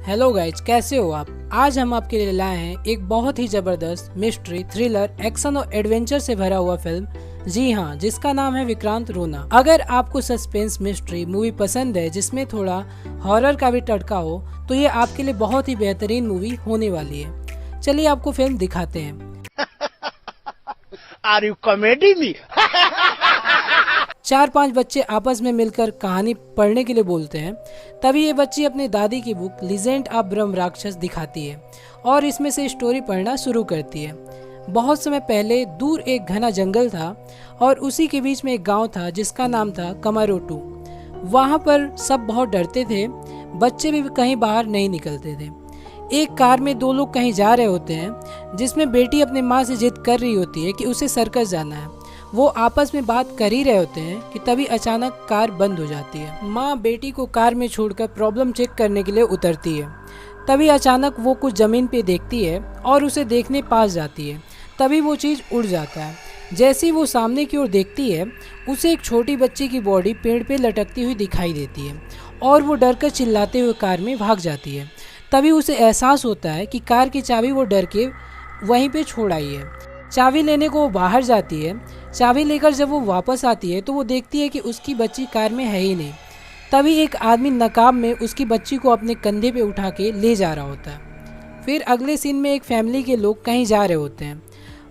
Hello guys, कैसे हो आप। आज हम आपके लिए लाए हैं एक बहुत ही जबरदस्त मिस्ट्री, थ्रिलर, एक्शन और एडवेंचर से भरा हुआ फिल्म। जी हाँ, जिसका नाम है विक्रांत रोना। अगर आपको सस्पेंस मिस्ट्री मूवी पसंद है जिसमें थोड़ा हॉरर का भी टटका हो तो ये आपके लिए बहुत ही बेहतरीन मूवी होने वाली है। चलिए आपको फिल्म दिखाते हैं। आर यू कॉमेडी मी? 4-5 बच्चे आपस में मिलकर कहानी पढ़ने के लिए बोलते हैं। तभी ये बच्ची अपनी दादी की बुक लीजेंड ऑफ ब्रह्म राक्षस दिखाती है और इसमें से स्टोरी पढ़ना शुरू करती है। बहुत समय पहले दूर एक घना जंगल था और उसी के बीच में एक गांव था जिसका नाम था कमारोटू। वहाँ पर सब बहुत डरते थे, बच्चे भी कहीं बाहर नहीं निकलते थे। एक कार में दो लोग कहीं जा रहे होते हैं जिसमें बेटी अपनी माँ से जिद कर रही होती है कि उसे सर्कस जाना है। वो आपस में बात कर ही रहे होते हैं कि तभी अचानक कार बंद हो जाती है। माँ बेटी को कार में छोड़कर प्रॉब्लम चेक करने के लिए उतरती है। तभी अचानक वो कुछ ज़मीन पे देखती है और उसे देखने पास जाती है। तभी वो चीज़ उड़ जाता है। जैसे ही वो सामने की ओर देखती है उसे एक छोटी बच्ची की बॉडी पेड़ पे लटकती हुई दिखाई देती है और वो डर कर चिल्लाते हुए कार में भाग जाती है। तभी उसे एहसास होता है कि कार की चाबी वो डर के वहीं पे छोड़ आई है। चाबी लेने को वो बाहर जाती है। चाबी लेकर जब वो वापस आती है तो वो देखती है कि उसकी बच्ची कार में है ही नहीं। तभी एक आदमी नकाब में उसकी बच्ची को अपने कंधे पे उठा के ले जा रहा होता है। फिर अगले सीन में एक फैमिली के लोग कहीं जा रहे होते हैं।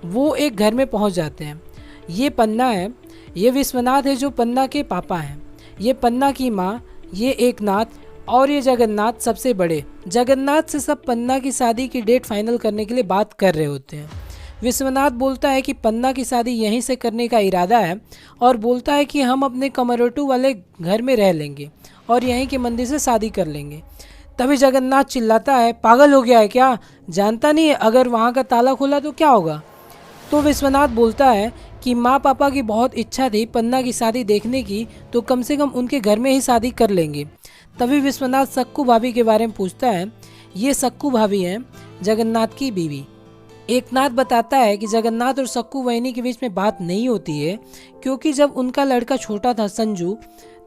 वो एक घर में पहुंच जाते हैं। ये पन्ना है, ये विश्वनाथ है जो पन्ना के पापा हैं। ये पन्ना की माँ, ये एकनाथ और ये जगन्नाथ सबसे बड़े। जगन्नाथ से सब पन्ना की शादी की डेट फाइनल करने के लिए बात कर रहे होते हैं। विश्वनाथ बोलता है कि पन्ना की शादी यहीं से करने का इरादा है और बोलता है कि हम अपने कमरोटू वाले घर में रह लेंगे और यहीं के मंदिर से शादी कर लेंगे। तभी जगन्नाथ चिल्लाता है, पागल हो गया है क्या? जानता नहीं है अगर वहाँ का ताला खुला तो क्या होगा? तो विश्वनाथ बोलता है कि माँ पापा की बहुत इच्छा थी पन्ना की शादी देखने की, तो कम से कम उनके घर में ही शादी कर लेंगे। तभी विश्वनाथ सक्कू भाभी के बारे में पूछता है। ये सक्कू भाभी हैं जगन्नाथ की बीवी। एकनाथ बताता है कि जगन्नाथ और सक्कू वहिनी के बीच में बात नहीं होती है क्योंकि जब उनका लड़का छोटा था संजू,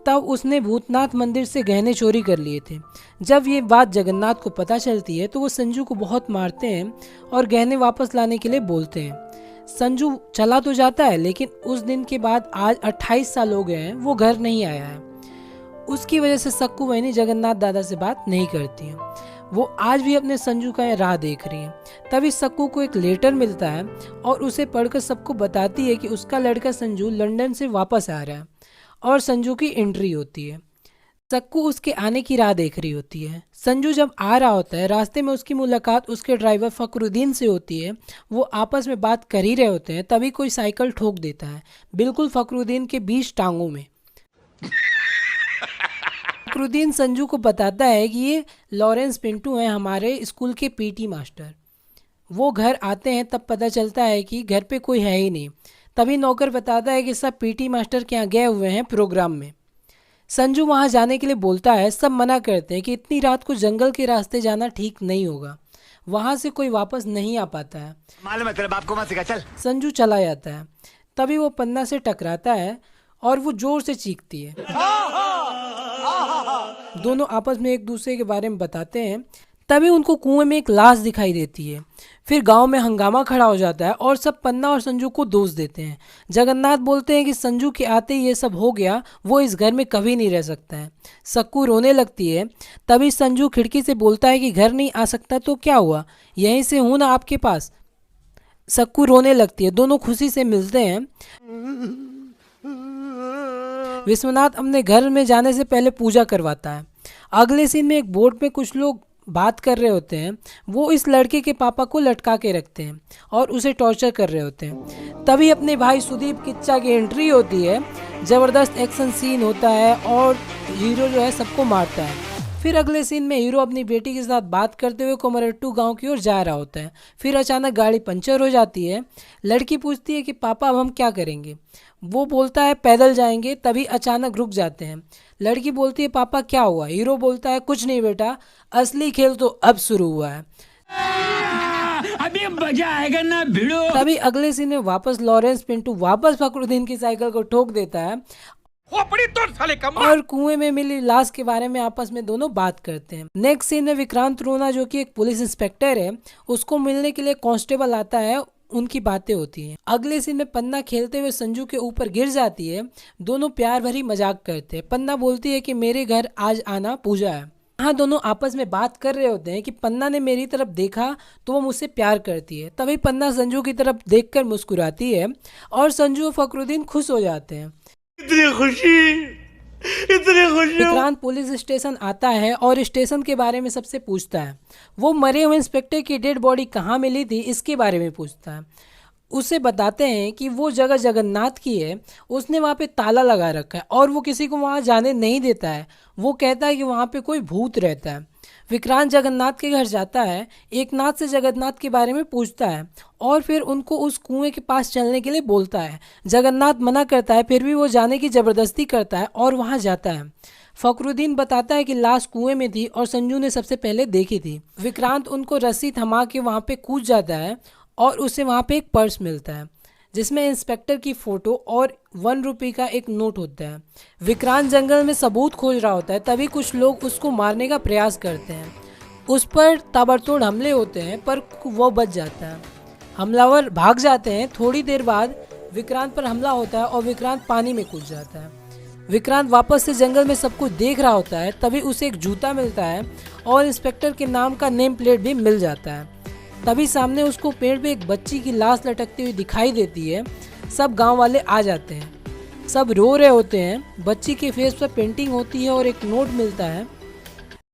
तब उसने भूतनाथ मंदिर से गहने चोरी कर लिए थे। जब ये बात जगन्नाथ को पता चलती है तो वो संजू को बहुत मारते हैं और गहने वापस लाने के लिए बोलते हैं। संजू चला तो जाता है लेकिन उस दिन के बाद आज 28 साल हो गए हैं वो घर नहीं आया है। उसकी वजह से सक्कू वहिनी जगन्नाथ दादा से बात नहीं करती है। वो आज भी अपने संजू का राह देख रही है। तभी सक्कू को एक लेटर मिलता है और उसे पढ़कर सबको बताती है कि उसका लड़का संजू लंदन से वापस आ रहा है और संजू की एंट्री होती है। सक्कू उसके आने की राह देख रही होती है। संजू जब आ रहा होता है रास्ते में उसकी मुलाकात उसके ड्राइवर फकरुद्दीन से होती है। वो आपस में बात कर ही रहे होते हैं तभी कोई साइकिल ठोक देता है बिल्कुल फकरुद्दीन के बीच टांगों में। फकरुद्दीन संजू को बताता है कि ये लॉरेंस पिंटू हैं, हमारे स्कूल के पीटी मास्टर। वो घर आते हैं तब पता चलता है कि घर पे कोई है ही नहीं। तभी नौकर बताता है कि सब पीटी मास्टर के यहाँ गए हुए हैं प्रोग्राम में। संजू वहाँ जाने के लिए बोलता है। सब मना करते हैं कि इतनी रात को जंगल के रास्ते जाना ठीक नहीं होगा, वहाँ से कोई वापस नहीं आ पाता है। मालूम है तेरे बाप को मत सिखा, चल। संजू चला जाता है। तभी वो पन्ना से टकराता है और वो जोर से चीखती है। दोनों आपस में एक दूसरे के बारे में बताते हैं। तभी उनको कुएं में एक लाश दिखाई देती है। फिर गांव में हंगामा खड़ा हो जाता है और सब पन्ना और संजू को दोष देते हैं। जगन्नाथ बोलते हैं कि संजू के आते ही ये सब हो गया, वो इस घर में कभी नहीं रह सकता है। सक्कू रोने लगती है। तभी संजू खिड़की से बोलता है कि घर नहीं आ सकता तो क्या हुआ, यहीं से हूँ ना आपके पास। सक्कू रोने लगती है। दोनों खुशी से मिलते हैं। विश्वनाथ अपने घर में जाने से पहले पूजा करवाता है। अगले सीन में एक बोट में कुछ लोग बात कर रहे होते हैं। वो इस लड़के के पापा को लटका के रखते हैं और उसे टॉर्चर कर रहे होते हैं। तभी अपने भाई सुदीप किच्चा की एंट्री होती है। ज़बरदस्त एक्शन सीन होता है और हीरो जो है सबको मारता है। फिर अगले सीन में हीरो अपनी बेटी के साथ बात करते हुए कोमरट्टू गांव की ओर जा रहा होता है। फिर अचानक गाड़ी पंचर हो जाती है। लड़की पूछती है कि पापा अब हम क्या करेंगे? वो बोलता है पैदल जाएंगे। तभी अचानक रुक जाते हैं। लड़की बोलती है पापा क्या हुआ? हीरो बोलता है कुछ नहीं बेटा, असली खेल तो अब शुरू हुआ है। अभी मजा आएगा ना भिड़ो। तभी अगले सीन में वापस लॉरेंस पिंटू वापस फकरुद्दीन की साइकिल को ठोक देता है और कुएं में मिली लाश के बारे में आपस में दोनों बात करते हैं। नेक्स्ट सीन में विक्रांत रोना जो कि एक पुलिस इंस्पेक्टर है, उसको मिलने के लिए कांस्टेबल आता है, उनकी बातें होती हैं। अगले सीन में पन्ना खेलते हुए संजू के ऊपर गिर जाती है। दोनों प्यार भरी मजाक करते हैं। पन्ना बोलती है कि मेरे घर आज आना पूजा है। हाँ, दोनों आपस में बात कर रहे होते हैं कि पन्ना ने मेरी तरफ देखा तो वो मुझसे प्यार करती है। तभी पन्ना संजू की तरफ देखकर मुस्कुराती है और संजू और फखरुद्दीन खुश हो जाते हैं। विक्रांत पुलिस स्टेशन आता है और स्टेशन के बारे में सबसे पूछता है। वो मरे हुए इंस्पेक्टर की डेड बॉडी कहाँ मिली थी इसके बारे में पूछता है। उसे बताते हैं कि वो जगह जगन्नाथ की है, उसने वहाँ पे ताला लगा रखा है और वो किसी को वहाँ जाने नहीं देता है। वो कहता है कि वहाँ पे कोई भूत रहता है। विक्रांत जगन्नाथ के घर जाता है, एकनाथ से जगन्नाथ के बारे में पूछता है और फिर उनको उस कुएं के पास चलने के लिए बोलता है। जगन्नाथ मना करता है, फिर भी वो जाने की ज़बरदस्ती करता है और वहाँ जाता है। फखरुद्दीन बताता है कि लाश कुएं में थी और संजू ने सबसे पहले देखी थी। विक्रांत उनको रस्सी थमा के वहाँ पे कूद जाता है और उसे वहाँ पे एक पर्स मिलता है जिसमें इंस्पेक्टर की फ़ोटो और 1 रुपये का एक नोट होता है। विक्रांत जंगल में सबूत खोज रहा होता है, तभी कुछ लोग उसको मारने का प्रयास करते हैं। उस पर ताबड़तोड़ हमले होते हैं पर वो बच जाता है। हमलावर भाग जाते हैं। थोड़ी देर बाद विक्रांत पर हमला होता है और विक्रांत पानी में कूद जाता है। विक्रांत वापस से जंगल में सब कुछ देख रहा होता है, तभी उसे एक जूता मिलता है और इंस्पेक्टर के नाम का नेम प्लेट भी मिल जाता है। तभी सामने उसको पेड़ पे एक बच्ची की लाश लटकती हुई दिखाई देती है। सब गांव वाले आ जाते हैं, सब रो रहे होते हैं। बच्ची के फेस पर पेंटिंग होती है और एक नोट मिलता है।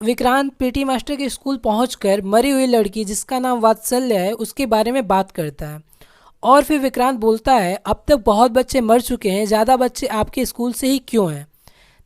विक्रांत पीटी मास्टर के स्कूल पहुंचकर मरी हुई लड़की जिसका नाम वात्सल्य है उसके बारे में बात करता है और फिर विक्रांत बोलता है, अब तक बहुत बच्चे मर चुके हैं, ज़्यादा बच्चे आपके स्कूल से ही क्यों हैं।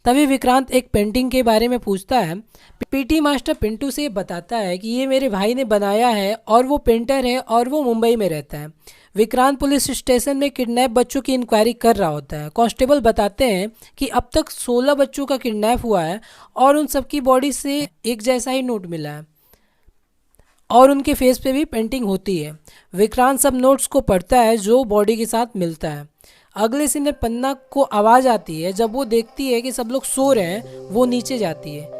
तभी विक्रांत एक पेंटिंग के बारे में पूछता है। पीटी मास्टर पिंटू से बताता है कि ये मेरे भाई ने बनाया है और वो पेंटर है और वो मुंबई में रहता है। विक्रांत पुलिस स्टेशन में किडनैप बच्चों की इंक्वायरी कर रहा होता है। कांस्टेबल बताते हैं कि अब तक 16 बच्चों का किडनैप हुआ है और उन सबकी बॉडी से एक जैसा ही नोट मिला है और उनके फेस पे भी पेंटिंग होती है। विक्रांत सब नोट्स को पढ़ता है जो बॉडी के साथ मिलता है। अगले सीन में पन्ना को आवाज़ आती है। जब वो देखती है कि सब लोग सो रहे हैं, वो नीचे जाती है।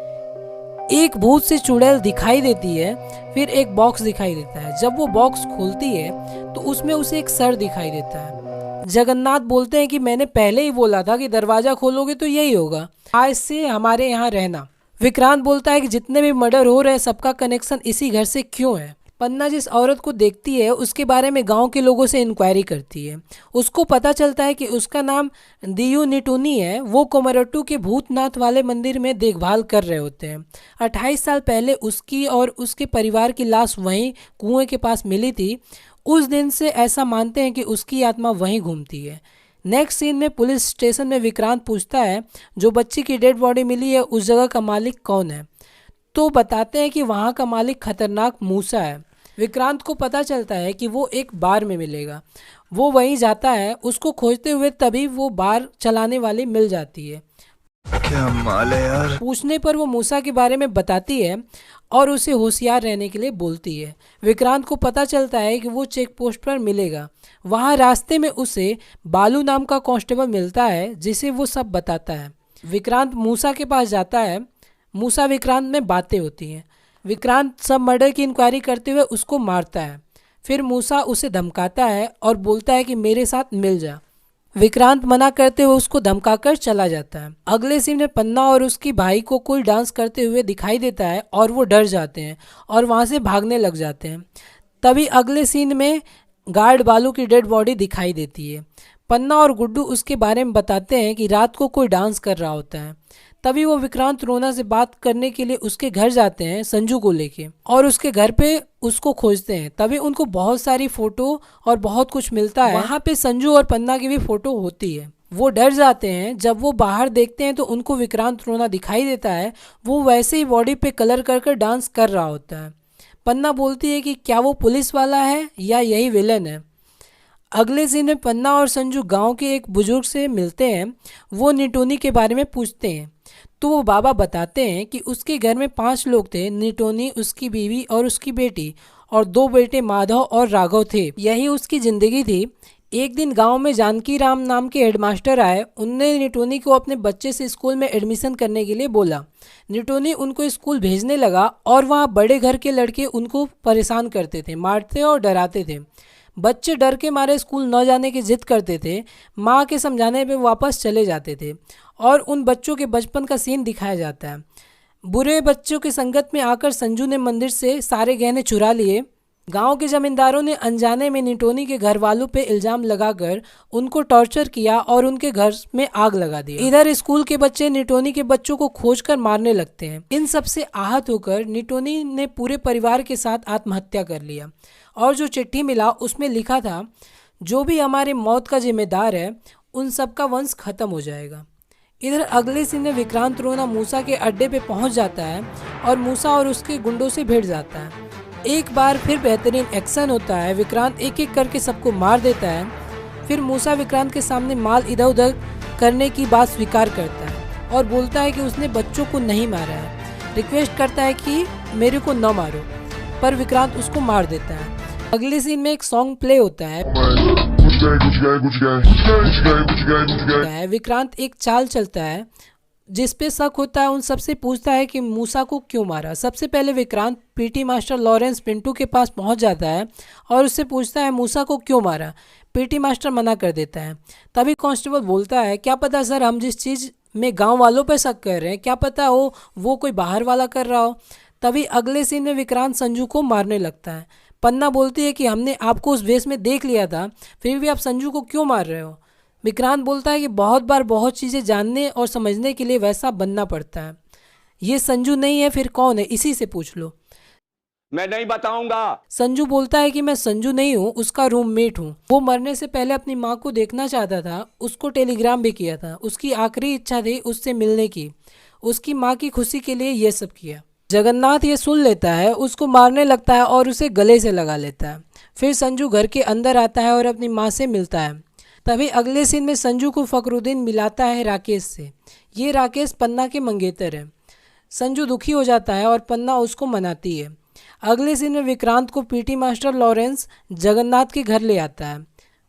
एक भूत सी चुड़ैल दिखाई देती है। फिर एक बॉक्स दिखाई देता है। जब वो बॉक्स खोलती है तो उसमें उसे एक सर दिखाई देता है। जगन्नाथ बोलते हैं कि मैंने पहले ही बोला था कि दरवाज़ा खोलोगे तो यही होगा, आज से हमारे यहाँ रहना। विक्रांत बोलता है कि जितने भी मर्डर हो रहे हैं सबका कनेक्शन इसी घर से क्यों है। पन्ना जिस औरत को देखती है उसके बारे में गांव के लोगों से इंक्वायरी करती है। उसको पता चलता है कि उसका नाम दियू निटूनी है। वो कोमरट्टू के भूतनाथ वाले मंदिर में देखभाल कर रहे होते हैं। 28 साल पहले उसकी और उसके परिवार की लाश वहीं कुएं के पास मिली थी। उस दिन से ऐसा मानते हैं कि उसकी आत्मा वहीं घूमती है। नेक्स्ट सीन में पुलिस स्टेशन में विक्रांत पूछता है, जो बच्ची की डेड बॉडी मिली है उस जगह का मालिक कौन है। तो बताते हैं कि वहाँ का मालिक खतरनाक मूसा है। विक्रांत को पता चलता है कि वो एक बार में मिलेगा। वो वहीं जाता है उसको खोजते हुए, तभी वो बार चलाने वाली मिल जाती है। क्या माल है यार। पूछने पर वो मूसा के बारे में बताती है और उसे होशियार रहने के लिए बोलती है। विक्रांत को पता चलता है कि वो चेक पोस्ट पर मिलेगा। वहाँ रास्ते में उसे बालू नाम का कांस्टेबल मिलता है जिसे वो सब बताता है। विक्रांत मूसा के पास जाता है। मूसा विक्रांत में बातें होती हैं। विक्रांत सब मर्डर की इंक्वायरी करते हुए उसको मारता है। फिर मूसा उसे धमकाता है और बोलता है कि मेरे साथ मिल जा। विक्रांत मना करते हुए उसको धमकाकर चला जाता है। अगले सीन में पन्ना और उसकी भाई को कोई डांस करते हुए दिखाई देता है और वो डर जाते हैं और वहाँ से भागने लग जाते हैं। तभी अगले सीन में गार्ड बालू की डेड बॉडी दिखाई देती है। पन्ना और गुड्डू उसके बारे में बताते हैं कि रात को कोई डांस कर रहा होता है। तभी वो विक्रांत रोना से बात करने के लिए उसके घर जाते हैं संजू को लेके और उसके घर पे उसको खोजते हैं। तभी उनको बहुत सारी फोटो और बहुत कुछ मिलता है। वहाँ पे संजू और पन्ना की भी फोटो होती है। वो डर जाते हैं। जब वो बाहर देखते हैं तो उनको विक्रांत रोना दिखाई देता है। वो वैसे ही बॉडी पे कलर कर डांस कर रहा होता है। पन्ना बोलती है कि क्या वो पुलिस वाला है या यही विलन है। अगले सीन में पन्ना और संजू गांव के एक बुजुर्ग से मिलते हैं। वो निटोनी के बारे में पूछते हैं तो वो बाबा बताते हैं कि उसके घर में 5 लोग थे। निटोनी, उसकी बीवी और उसकी बेटी और 2 बेटे माधव और राघव थे। यही उसकी ज़िंदगी थी। एक दिन गांव में जानकी राम नाम के हेडमास्टर आए। उनने निटोनी को अपने बच्चे से स्कूल में एडमिशन करने के लिए बोला। निटोनी उनको स्कूल भेजने लगा और वहाँ बड़े घर के लड़के उनको परेशान करते थे, मारते और डराते थे। बच्चे डर के मारे स्कूल न जाने की जिद करते थे। माँ के समझाने पे वापस चले जाते थे और उन बच्चों के बचपन का सीन दिखाया जाता है। बुरे बच्चों की संगत में आकर संजू ने मंदिर से सारे गहने चुरा लिए। गांव के जमींदारों ने अनजाने में निटोनी के घर वालों पे इल्जाम लगाकर उनको टॉर्चर किया और उनके घर में आग लगा दी। इधर स्कूल के बच्चे निटोनी के बच्चों को खोजकर मारने लगते हैं। इन सब से आहत होकर निटोनी ने पूरे परिवार के साथ आत्महत्या कर लिया और जो चिट्ठी मिला उसमें लिखा था, जो भी हमारे मौत का जिम्मेदार है उन सब का वंश खत्म हो जाएगा। इधर अगले सीन में विक्रांत रोना मूसा के अड्डे पे पहुंच जाता है और मूसा और उसके गुंडों से भिड़ जाता है। एक बार फिर बेहतरीन एक्शन होता है। विक्रांत एक एक करके सबको मार देता है। फिर मूसा विक्रांत के सामने माल इधर उधर करने की बात स्वीकार करता है और बोलता है कि उसने बच्चों को नहीं मारा है। रिक्वेस्ट करता है कि मेरे को न मारो, पर विक्रांत उसको मार देता है। अगले सीन में एक सॉन्ग प्ले होता है। विक्रांत एक चाल चलता है जिस पे शक होता है। उन सबसे पूछता है कि मूसा को क्यों मारा। सबसे पहले Vikrant PT master Lawrence Pintu के पास पहुंच जाता है और उससे पूछता है मूसा को क्यों मारा। पीटी मास्टर मना कर देता है। तभी कांस्टेबल बोलता है, क्या पता सर, हम जिस चीज़ में गांव वालों पर शक कर रहे हैं, क्या पता हो वो कोई बाहर वाला कर रहा हो। तभी अगले सीन में विक्रांत संजू को मारने लगता है। पन्ना बोलती है कि हमने आपको उस वेश में देख लिया था, फिर भी आप संजू को क्यों मार रहे हो। विक्रांत बोलता है कि बहुत बार बहुत चीज़ें जानने और समझने के लिए वैसा बनना पड़ता है। ये संजू नहीं है फिर कौन है, इसी से पूछ लो। मैं नहीं बताऊंगा। संजू बोलता है कि मैं संजू नहीं हूँ, उसका रूममेट हूँ। वो मरने से पहले अपनी माँ को देखना चाहता था, उसको टेलीग्राम भी किया था। उसकी आखिरी इच्छा थी उससे मिलने की। उसकी माँ की खुशी के लिए ये सब किया। जगन्नाथ ये सुन लेता है, उसको मारने लगता है और उसे गले से लगा लेता है। फिर संजू घर के अंदर आता है और अपनी माँ से मिलता है। तभी अगले सीन में संजू को फकरुद्दीन मिलाता है राकेश से। ये राकेश पन्ना के मंगेतर है। संजू दुखी हो जाता है और पन्ना उसको मनाती है। अगले सीन में विक्रांत को पीटी मास्टर लॉरेंस जगन्नाथ के घर ले आता है।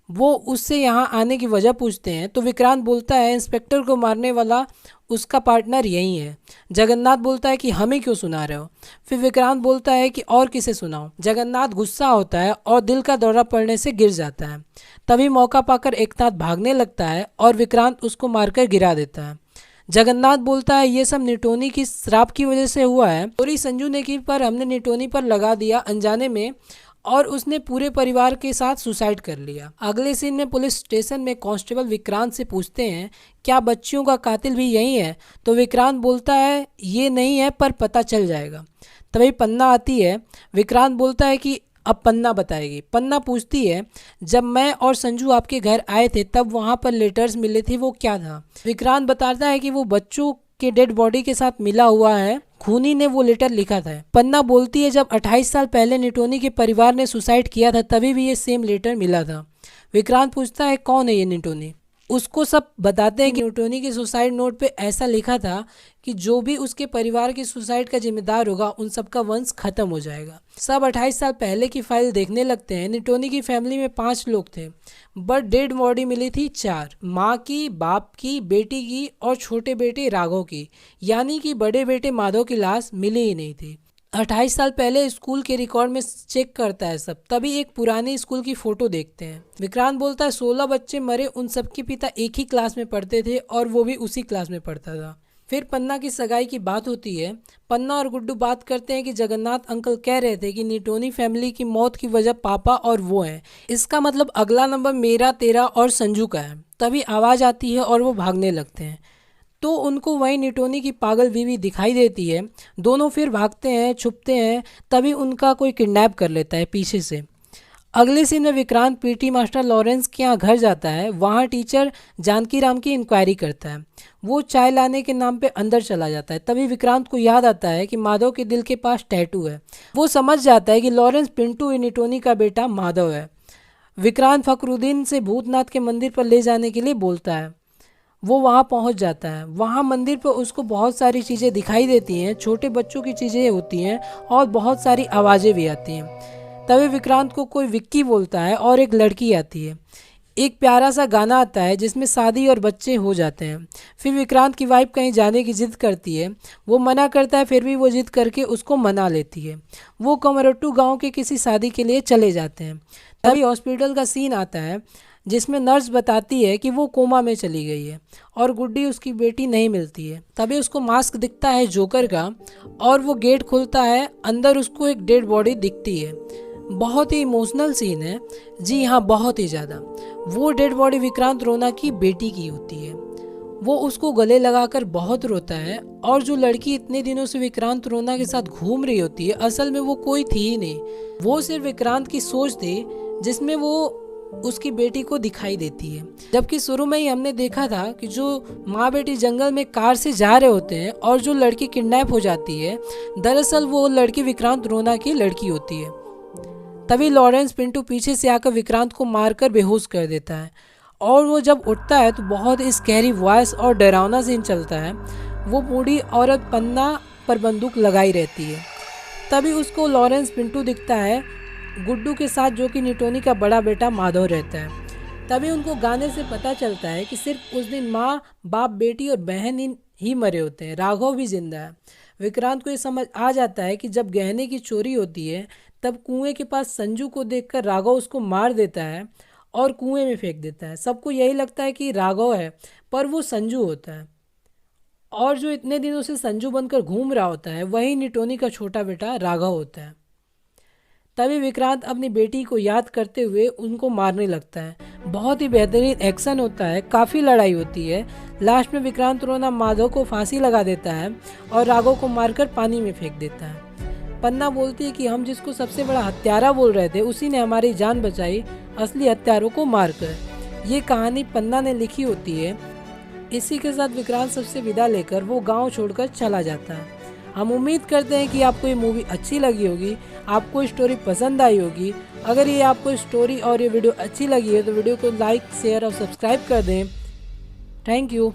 वो उससे यहाँ आने की वजह पूछते हैं तो विक्रांत बोलता है इंस्पेक्टर को मारने वाला उसका पार्टनर यही है। जगन्नाथ बोलता है कि हमें क्यों सुना रहे हो। फिर विक्रांत बोलता है कि और किसे सुनाओ। जगन्नाथ गुस्सा होता है और दिल का दौरा पड़ने से गिर जाता है। तभी मौका पाकर एकनाथ भागने लगता है और विक्रांत उसको मारकर गिरा देता है। जगन्नाथ बोलता है ये सब निटोनी की श्राप की वजह से हुआ है। चोरी संजू ने की पर हमने निटोनी पर लगा दिया अनजाने में और उसने पूरे परिवार के साथ सुसाइड कर लिया। अगले सीन में पुलिस स्टेशन में कांस्टेबल विक्रांत से पूछते हैं क्या बच्चियों का कातिल भी यही है। तो विक्रांत बोलता है ये नहीं है पर पता चल जाएगा। तभी पन्ना आती है। विक्रांत बोलता है कि अब पन्ना बताएगी। पन्ना पूछती है जब मैं और संजू आपके घर आए थे तब वहाँ पर लेटर्स मिले थे, वो क्या था। विक्रांत बताता है कि वो बच्चों के डेड बॉडी के साथ मिला हुआ है, खूनी ने वो लेटर लिखा था। पन्ना बोलती है जब 28 साल पहले निटोनी के परिवार ने सुसाइड किया था तभी भी ये सेम लेटर मिला था। विक्रांत पूछता है कौन है ये निटोनी। उसको सब बताते हैं कि निटोनी के सुसाइड नोट पे ऐसा लिखा था कि जो भी उसके परिवार के सुसाइड का जिम्मेदार होगा उन सब का वंश खत्म हो जाएगा। सब 28 साल पहले की फाइल देखने लगते हैं। निटोनी की फैमिली में 5 लोग थे बट डेड बॉडी मिली थी 4, माँ की, बाप की, बेटी की और छोटे बेटे राघव की, यानी कि बड़े बेटे माधव की लाश मिली ही नहीं थी। 28 साल पहले स्कूल के रिकॉर्ड में चेक करता है सब, तभी एक पुरानी स्कूल की फोटो देखते हैं। विक्रांत बोलता है 16 बच्चे मरे, उन सबके पिता एक ही क्लास में पढ़ते थे और वो भी उसी क्लास में पढ़ता था। फिर पन्ना की सगाई की बात होती है। पन्ना और गुड्डू बात करते हैं कि जगन्नाथ अंकल कह रहे थे कि निटोनी फैमिली की मौत की वजह पापा और वो हैं, इसका मतलब अगला नंबर मेरा, तेरा और संजू का है। तभी आवाज़ आती है और वो भागने लगते हैं तो उनको वहीं निटोनी की पागल बीवी दिखाई देती है। दोनों फिर भागते हैं, छुपते हैं, तभी उनका कोई किडनैप कर लेता है पीछे से। अगले सीन में विक्रांत पीटी मास्टर लॉरेंस के यहाँ घर जाता है। वहाँ टीचर जानकी राम की इंक्वायरी करता है। वो चाय लाने के नाम पे अंदर चला जाता है। तभी विक्रांत को याद आता है कि माधव के दिल के पास टैटू है। वो समझ जाता है कि लॉरेंस पिंटू निटोनी का बेटा माधव है। विक्रांत फकरुद्दीन से भूतनाथ के मंदिर पर ले जाने के लिए बोलता है। वो वहाँ पहुँच जाता है। वहाँ मंदिर पर उसको बहुत सारी चीज़ें दिखाई देती हैं, छोटे बच्चों की चीज़ें होती हैं और बहुत सारी आवाज़ें भी आती हैं। तभी विक्रांत को कोई विक्की बोलता है और एक लड़की आती है। एक प्यारा सा गाना आता है जिसमें शादी और बच्चे हो जाते हैं। फिर विक्रांत की वाइफ कहीं जाने की जिद करती है, वो मना करता है, फिर भी वो जिद करके उसको मना लेती है। वो कमरट्टू गांव के किसी शादी के लिए चले जाते हैं। तभी हॉस्पिटल का सीन आता है जिसमें नर्स बताती है कि वो कोमा में चली गई है और गुड्डी उसकी बेटी नहीं मिलती है। तभी उसको मास्क दिखता है जोकर का और वो गेट खुलता है, अंदर उसको एक डेड बॉडी दिखती है। बहुत ही इमोशनल सीन है, जी हाँ, बहुत ही ज़्यादा। वो डेड बॉडी विक्रांत रोना की बेटी की होती है। वो उसको गले लगाकर बहुत रोता है और जो लड़की इतने दिनों से विक्रांत रोना के साथ घूम रही होती है, असल में वो कोई थी ही नहीं। वो सिर्फ विक्रांत की सोच थी जिसमें वो उसकी बेटी को दिखाई देती है। जबकि शुरू में ही हमने देखा था कि जो माँ बेटी जंगल में कार से जा रहे होते हैं और जो लड़की किडनैप हो जाती है, दरअसल वो लड़की विक्रांत रोना की लड़की होती है। तभी लॉरेंस पिंटू पीछे से आकर विक्रांत को मारकर बेहोश कर देता है और वो जब उठता है तो बहुत ही स्कैरी वॉइस और डरावना सीन चलता है। वो बूढ़ी औरत पन्ना पर बंदूक लगाई रहती है। तभी उसको लॉरेंस पिंटू दिखता है गुड्डू के साथ, जो कि निटोनी का बड़ा बेटा माधव रहता है। तभी उनको गाने से पता चलता है कि सिर्फ उस दिन माँ, बाप, बेटी और बहन ही मरे होते हैं, राघव भी जिंदा है। विक्रांत को ये समझ आ जाता है कि जब गहने की चोरी होती है तब कुएं के पास संजू को देखकर राघव उसको मार देता है और कुएं में फेंक देता है। सबको यही लगता है कि राघव है, पर वो संजू होता है और जो इतने दिनों से संजू बनकर घूम रहा होता है वही निटोनी का छोटा बेटा राघव होता है। तभी विक्रांत अपनी बेटी को याद करते हुए उनको मारने लगता है। बहुत ही बेहतरीन एक्शन होता है, काफ़ी लड़ाई होती है। लास्ट में विक्रांत रोना माधव को फांसी लगा देता है और राघव को मारकर पानी में फेंक देता है। पन्ना बोलती है कि हम जिसको सबसे बड़ा हत्यारा बोल रहे थे उसी ने हमारी जान बचाई, असली हत्यारों को मारकर। ये कहानी पन्ना ने लिखी होती है। इसी के साथ विक्रांत सबसे विदा लेकर वो गांव छोड़कर चला जाता है। हम उम्मीद करते हैं कि आपको ये मूवी अच्छी लगी होगी, आपको स्टोरी पसंद आई होगी। अगर ये आपको स्टोरी और ये वीडियो अच्छी लगी है तो वीडियो को लाइक, शेयर और सब्सक्राइब कर दें। Thank you.